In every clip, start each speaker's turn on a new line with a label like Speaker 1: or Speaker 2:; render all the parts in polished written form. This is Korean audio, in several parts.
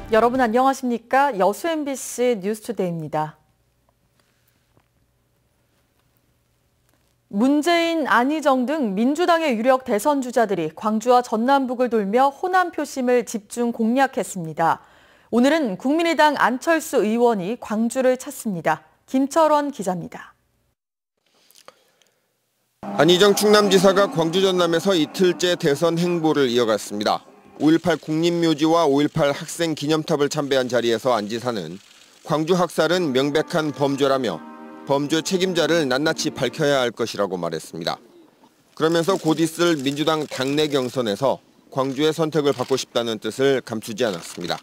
Speaker 1: 여러분 안녕하십니까? 여수 MBC 뉴스투데이입니다. 문재인, 안희정 등 민주당의 유력 대선 주자들이 광주와 전남북을 돌며 호남 표심을 집중 공략했습니다. 오늘은 국민의당 안철수 의원이 광주를 찾습니다. 김철원 기자입니다.
Speaker 2: 안희정 충남지사가 광주 전남에서 이틀째 대선 행보를 이어갔습니다. 5.18 국립묘지와 5.18 학생 기념탑을 참배한 자리에서 안 지사는 광주 학살은 명백한 범죄라며 범죄 책임자를 낱낱이 밝혀야 할 것이라고 말했습니다. 그러면서 곧 있을 민주당 당내 경선에서 광주의 선택을 받고 싶다는 뜻을 감추지 않았습니다.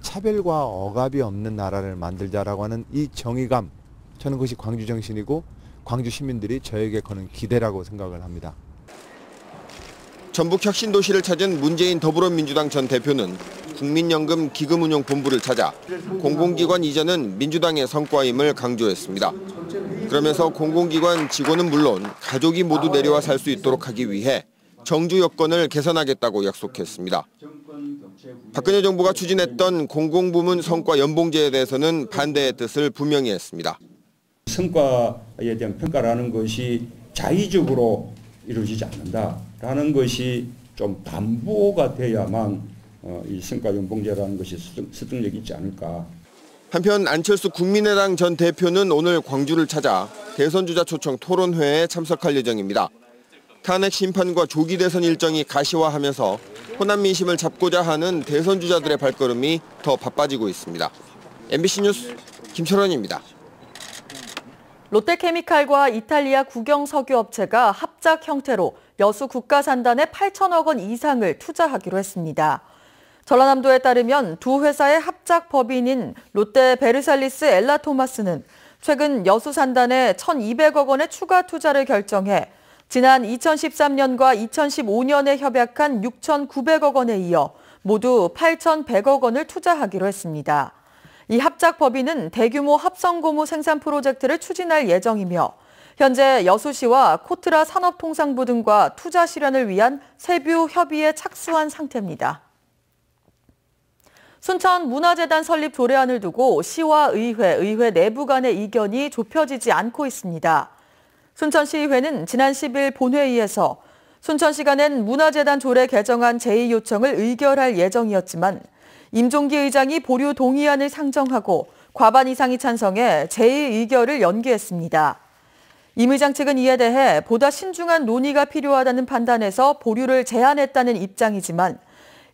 Speaker 3: 차별과 억압이 없는 나라를 만들자라고 하는 이 정의감, 저는 그것이 광주 정신이고 광주 시민들이 저에게 거는 기대라고 생각을 합니다.
Speaker 2: 전북 혁신도시를 찾은 문재인 더불어민주당 전 대표는 국민연금 기금운용본부를 찾아 공공기관 이전은 민주당의 성과임을 강조했습니다. 그러면서 공공기관 직원은 물론 가족이 모두 내려와 살 수 있도록 하기 위해 정주 여건을 개선하겠다고 약속했습니다. 박근혜 정부가 추진했던 공공부문 성과 연봉제에 대해서는 반대의 뜻을 분명히 했습니다.
Speaker 4: 성과에 대한 평가라는 것이 자의적으로 이루어지지 않는다라는 것이 좀 담보가 돼야만 이 성과연봉제라는 것이 설득력이 있지 않을까.
Speaker 2: 한편 안철수 국민의당 전 대표는 오늘 광주를 찾아 대선 주자 초청 토론회에 참석할 예정입니다. 탄핵 심판과 조기 대선 일정이 가시화하면서 호남 민심을 잡고자 하는 대선 주자들의 발걸음이 더 바빠지고 있습니다. MBC 뉴스 김철원입니다.
Speaker 1: 롯데케미칼과 이탈리아 국영석유업체가 합작 형태로 여수 국가산단에 8천억 원 이상을 투자하기로 했습니다. 전라남도에 따르면 두 회사의 합작 법인인 롯데 베르살리스 엘라토마스는 최근 여수 산단에 1,200억 원의 추가 투자를 결정해 지난 2013년과 2015년에 협약한 6,900억 원에 이어 모두 8,100억 원을 투자하기로 했습니다. 이 합작 법인은 대규모 합성고무 생산 프로젝트를 추진할 예정이며 현재 여수시와 코트라 산업통상부 등과 투자 실현을 위한 세부 협의에 착수한 상태입니다. 순천문화재단 설립 조례안을 두고 시와 의회 내부 간의 이견이 좁혀지지 않고 있습니다. 순천시의회는 지난 10일 본회의에서 순천시가 낸 문화재단 조례 개정안 제의 요청을 의결할 예정이었지만 임종기 의장이 보류 동의안을 상정하고 과반 이상이 찬성해 제의 의결을 연기했습니다. 임 의장 측은 이에 대해 보다 신중한 논의가 필요하다는 판단에서 보류를 제한했다는 입장이지만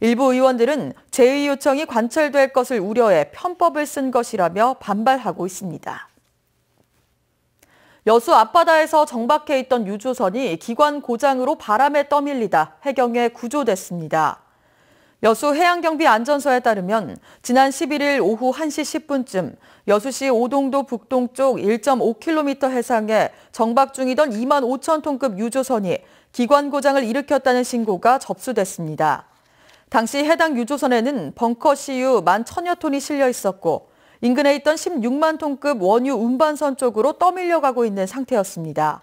Speaker 1: 일부 의원들은 제의 요청이 관철될 것을 우려해 편법을 쓴 것이라며 반발하고 있습니다. 여수 앞바다에서 정박해 있던 유조선이 기관 고장으로 바람에 떠밀리다 해경에 구조됐습니다. 여수 해양경비안전서에 따르면 지난 11일 오후 1시 10분쯤 여수시 오동도 북동쪽 1.5km 해상에 정박 중이던 2만 5천 톤급 유조선이 기관 고장을 일으켰다는 신고가 접수됐습니다. 당시 해당 유조선에는 벙커CU 11,000여 톤이 실려 있었고 인근에 있던 16만 톤급 원유 운반선 쪽으로 떠밀려 가고 있는 상태였습니다.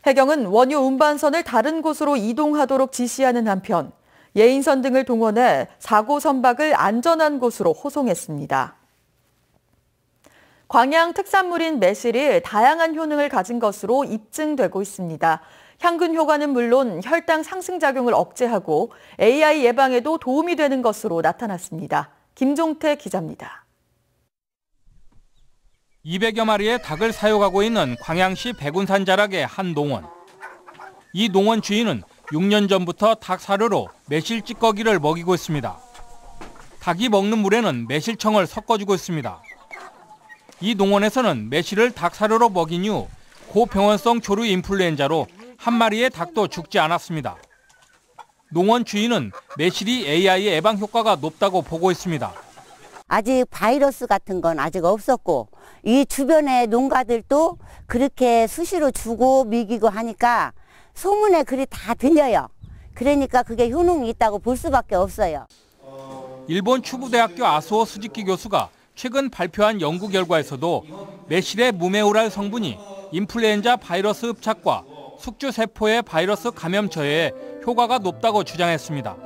Speaker 1: 해경은 원유 운반선을 다른 곳으로 이동하도록 지시하는 한편 예인선 등을 동원해 사고 선박을 안전한 곳으로 호송했습니다. 광양 특산물인 매실이 다양한 효능을 가진 것으로 입증되고 있습니다. 향균 효과는 물론 혈당 상승 작용을 억제하고 AI 예방에도 도움이 되는 것으로 나타났습니다. 김종태 기자입니다.
Speaker 5: 200여 마리의 닭을 사육하고 있는 광양시 백운산 자락의 한 농원. 이 농원 주인은 6년 전부터 닭 사료로 매실 찌꺼기를 먹이고 있습니다. 닭이 먹는 물에는 매실청을 섞어주고 있습니다. 이 농원에서는 매실을 닭 사료로 먹인 이후 고병원성 조류 인플루엔자로 한 마리의 닭도 죽지 않았습니다. 농원 주인은 매실이 AI 예방 효과가 높다고 보고 있습니다.
Speaker 6: 아직 바이러스 같은 건 아직 없었고 이 주변의 농가들도 그렇게 수시로 주고 먹이고 하니까 소문에 글이 다 들려요. 그러니까 그게 효능이 있다고 볼 수밖에 없어요.
Speaker 5: 일본 추부대학교 아수오 스즈키 교수가 최근 발표한 연구 결과에서도 매실의 무메오랄 성분이 인플루엔자 바이러스 흡착과 숙주세포의 바이러스 감염 처해에 효과가 높다고 주장했습니다.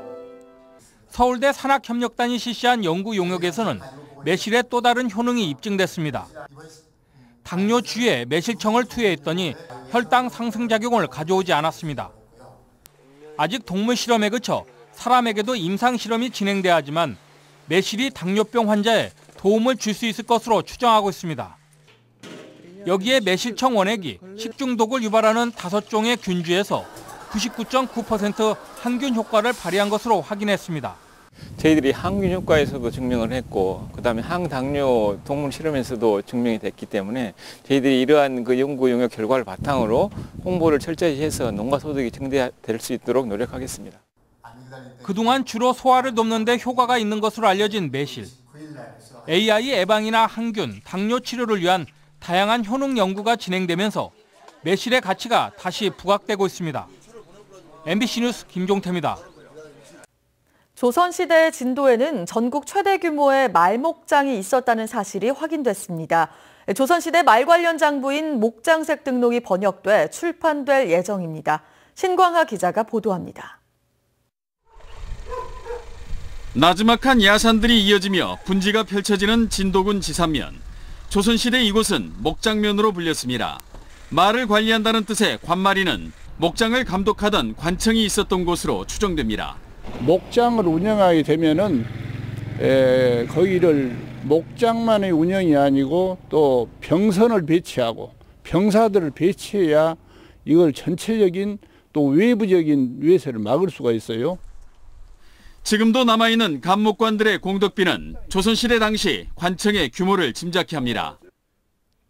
Speaker 5: 서울대 산학협력단이 실시한 연구 용역에서는 매실의 또 다른 효능이 입증됐습니다. 당뇨 주위에 매실청을 투여했더니 혈당 상승 작용을 가져오지 않았습니다. 아직 동물 실험에 그쳐 사람에게도 임상 실험이 진행돼야 하지만 매실이 당뇨병 환자에 도움을 줄 수 있을 것으로 추정하고 있습니다. 여기에 매실청 원액이 식중독을 유발하는 5종의 균주에서 99.9% 항균 효과를 발휘한 것으로 확인했습니다.
Speaker 7: 저희들이 항균 효과에서도 증명을 했고 그다음에 항당뇨 동물 실험에서도 증명이 됐기 때문에 저희들이 이러한 그 연구 용역 결과를 바탕으로 홍보를 철저히 해서 농가 소득이 증대될 수 있도록 노력하겠습니다.
Speaker 5: 그동안 주로 소화를 돕는 데 효과가 있는 것으로 알려진 매실. AI 예방이나 항균, 당뇨 치료를 위한 다양한 효능 연구가 진행되면서 매실의 가치가 다시 부각되고 있습니다. MBC 뉴스 김종태입니다.
Speaker 1: 조선시대 진도에는 전국 최대 규모의 말 목장이 있었다는 사실이 확인됐습니다. 조선시대 말 관련 장부인 목장색 등록이 번역돼 출판될 예정입니다. 신광하 기자가 보도합니다.
Speaker 8: 나지막한 야산들이 이어지며 분지가 펼쳐지는 진도군 지산면. 조선시대 이곳은 목장면으로 불렸습니다. 말을 관리한다는 뜻의 관마리는 목장을 감독하던 관청이 있었던 곳으로 추정됩니다.
Speaker 9: 목장을 운영하게 되면은 거기를 목장만의 운영이 아니고 또 병선을 배치하고 병사들을 배치해야 이걸 전체적인 또 외부적인 위해서를 막을 수가 있어요.
Speaker 8: 지금도 남아있는 감목관들의 공덕비는 조선시대 당시 관청의 규모를 짐작케 합니다.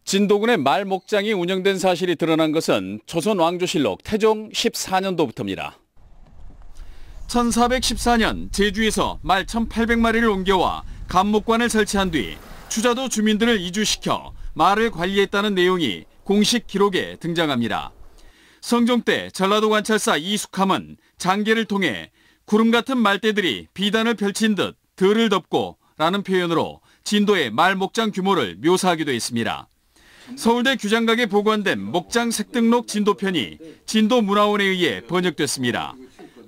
Speaker 8: 진도군의 말 목장이 운영된 사실이 드러난 것은 조선왕조실록 태종 14년도부터입니다. 1414년 제주에서 말 1,800마리를 옮겨와 감목관을 설치한 뒤 추자도 주민들을 이주시켜 말을 관리했다는 내용이 공식 기록에 등장합니다. 성종 때 전라도 관찰사 이숙함은 장계를 통해 구름 같은 말대들이 비단을 펼친 듯 들을 덮고 라는 표현으로 진도의 말 목장 규모를 묘사하기도 했습니다. 서울대 규장각에 보관된 목장 색등록 진도편이 진도문화원에 의해 번역됐습니다.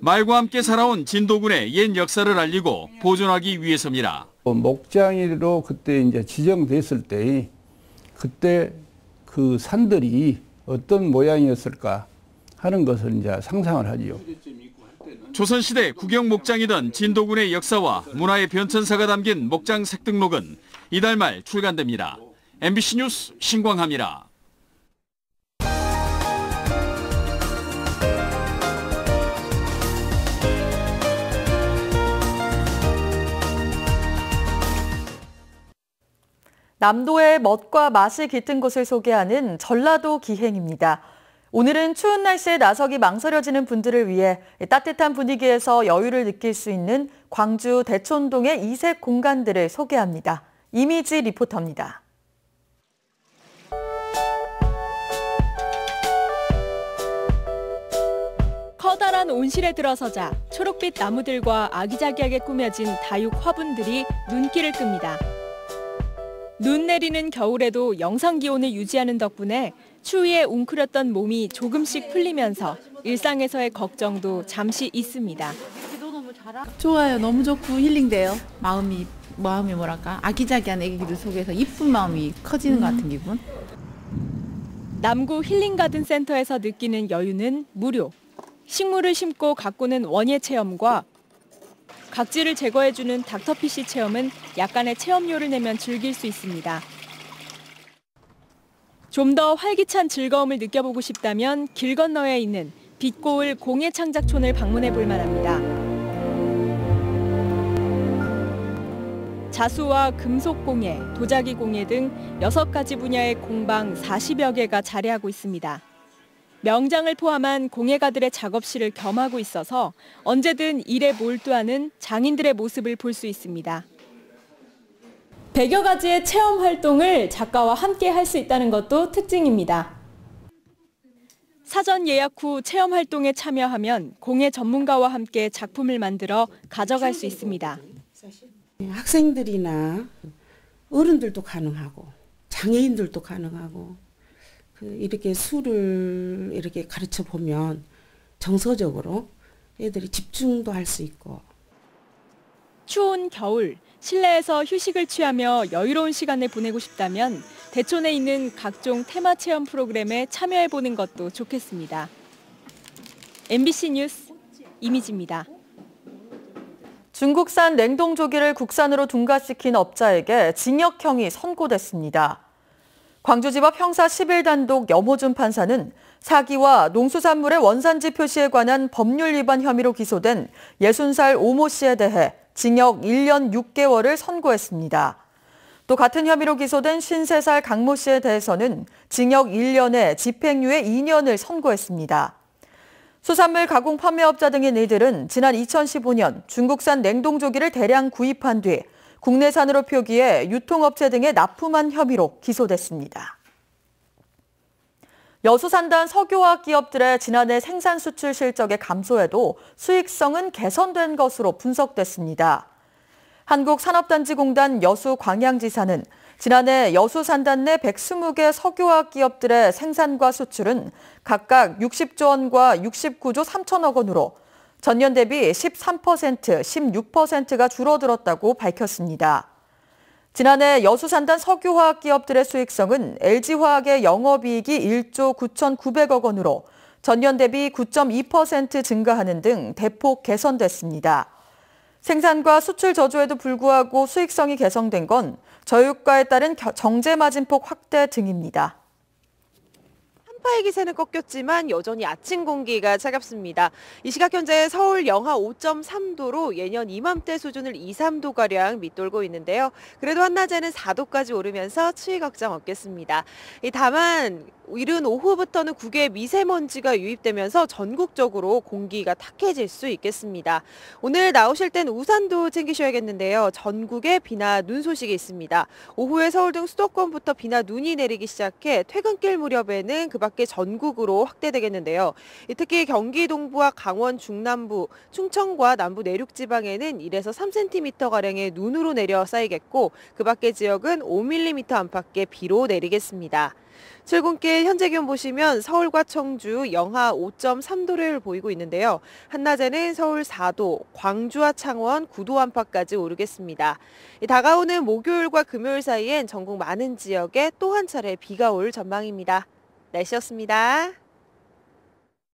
Speaker 8: 말과 함께 살아온 진도군의 옛 역사를 알리고 보존하기 위해서입니다.
Speaker 9: 목장이로 그때 이제 지정됐을 때 그때 그 산들이 어떤 모양이었을까 하는 것을 이제 상상을 하지요.
Speaker 8: 조선시대 국영 목장이던 진도군의 역사와 문화의 변천사가 담긴 목장 색등록은 이달 말 출간됩니다. MBC 뉴스 신광하입니다.
Speaker 1: 남도의 멋과 맛이 깃든 곳을 소개하는 전라도 기행입니다. 오늘은 추운 날씨에 나서기 망설여지는 분들을 위해 따뜻한 분위기에서 여유를 느낄 수 있는 광주 대촌동의 이색 공간들을 소개합니다. 이미지 리포터입니다.
Speaker 10: 커다란 온실에 들어서자 초록빛 나무들과 아기자기하게 꾸며진 다육 화분들이 눈길을 끕니다. 눈 내리는 겨울에도 영상 기온을 유지하는 덕분에 추위에 웅크렸던 몸이 조금씩 풀리면서 일상에서의 걱정도 잠시 있습니다.
Speaker 11: 좋아요. 너무 좋고 힐링돼요. 마음이 뭐랄까 아기자기한 애기들 속에서 이쁜 마음이 커지는 것 같은 기분.
Speaker 10: 남구 힐링가든센터에서 느끼는 여유는 무료. 식물을 심고 가꾸는 원예 체험과 각질을 제거해주는 닥터피쉬 체험은 약간의 체험료를 내면 즐길 수 있습니다. 좀 더 활기찬 즐거움을 느껴보고 싶다면 길 건너에 있는 빛고을 공예창작촌을 방문해 볼 만합니다. 자수와 금속공예, 도자기공예 등 6가지 분야의 공방 40여 개가 자리하고 있습니다. 명장을 포함한 공예가들의 작업실을 겸하고 있어서 언제든 일에 몰두하는 장인들의 모습을 볼 수 있습니다. 100여 가지의 체험 활동을 작가와 함께 할 수 있다는 것도 특징입니다. 사전 예약 후 체험 활동에 참여하면 공예 전문가와 함께 작품을 만들어 가져갈 수 있습니다.
Speaker 12: 학생들이나 어른들도 가능하고 장애인들도 가능하고 이렇게 술을 이렇게 가르쳐 보면 정서적으로 애들이 집중도 할 수 있고.
Speaker 10: 추운 겨울, 실내에서 휴식을 취하며 여유로운 시간을 보내고 싶다면 대촌에 있는 각종 테마 체험 프로그램에 참여해보는 것도 좋겠습니다. MBC 뉴스 이미지입니다.
Speaker 1: 중국산 냉동조기를 국산으로 둔갑시킨 업자에게 징역형이 선고됐습니다. 광주지법 형사 11단독 염호준 판사는 사기와 농수산물의 원산지 표시에 관한 법률 위반 혐의로 기소된 60살 오모 씨에 대해 징역 1년 6개월을 선고했습니다. 또 같은 혐의로 기소된 53살 강모 씨에 대해서는 징역 1년에 집행유예 2년을 선고했습니다. 수산물 가공 판매업자 등인 이들은 지난 2015년 중국산 냉동조기를 대량 구입한 뒤 국내산으로 표기해 유통업체 등에 납품한 혐의로 기소됐습니다. 여수산단 석유화학 기업들의 지난해 생산 수출 실적의 감소에도 수익성은 개선된 것으로 분석됐습니다. 한국산업단지공단 여수광양지사는 지난해 여수산단 내 120개 석유화학 기업들의 생산과 수출은 각각 60조 원과 69조 3천억 원으로 전년 대비 13%, 16%가 줄어들었다고 밝혔습니다. 지난해 여수산단 석유화학 기업들의 수익성은 LG화학의 영업이익이 1조 9,900억 원으로 전년 대비 9.2% 증가하는 등 대폭 개선됐습니다. 생산과 수출 저조에도 불구하고 수익성이 개선된 건 저유가에 따른 정제마진폭 확대 등입니다.
Speaker 13: 한파의 기세는 꺾였지만 여전히 아침 공기가 차갑습니다. 이 시각 현재 서울 영하 5.3도로 예년 이맘때 수준을 2, 3도가량 밑돌고 있는데요. 그래도 한낮에는 4도까지 오르면서 추위 걱정 없겠습니다. 다만 이른 오후부터는 국외 미세먼지가 유입되면서 전국적으로 공기가 탁해질 수 있겠습니다. 오늘 나오실 땐 우산도 챙기셔야겠는데요. 전국에 비나 눈 소식이 있습니다. 오후에 서울 등 수도권부터 비나 눈이 내리기 시작해 퇴근길 무렵에는 그 밖에 전국으로 확대되겠는데요. 특히 경기 동부와 강원 중남부, 충청과 남부 내륙 지방에는 1에서 3cm가량의 눈으로 내려 쌓이겠고 그 밖의 지역은 5mm 안팎의 비로 내리겠습니다. 출근길 현재 기온 보시면 서울과 청주 영하 5.3도를 보이고 있는데요. 한낮에는 서울 4도, 광주와 창원 9도 안팎까지 오르겠습니다. 다가오는 목요일과 금요일 사이엔 전국 많은 지역에 또 한 차례 비가 올 전망입니다. 날씨였습니다.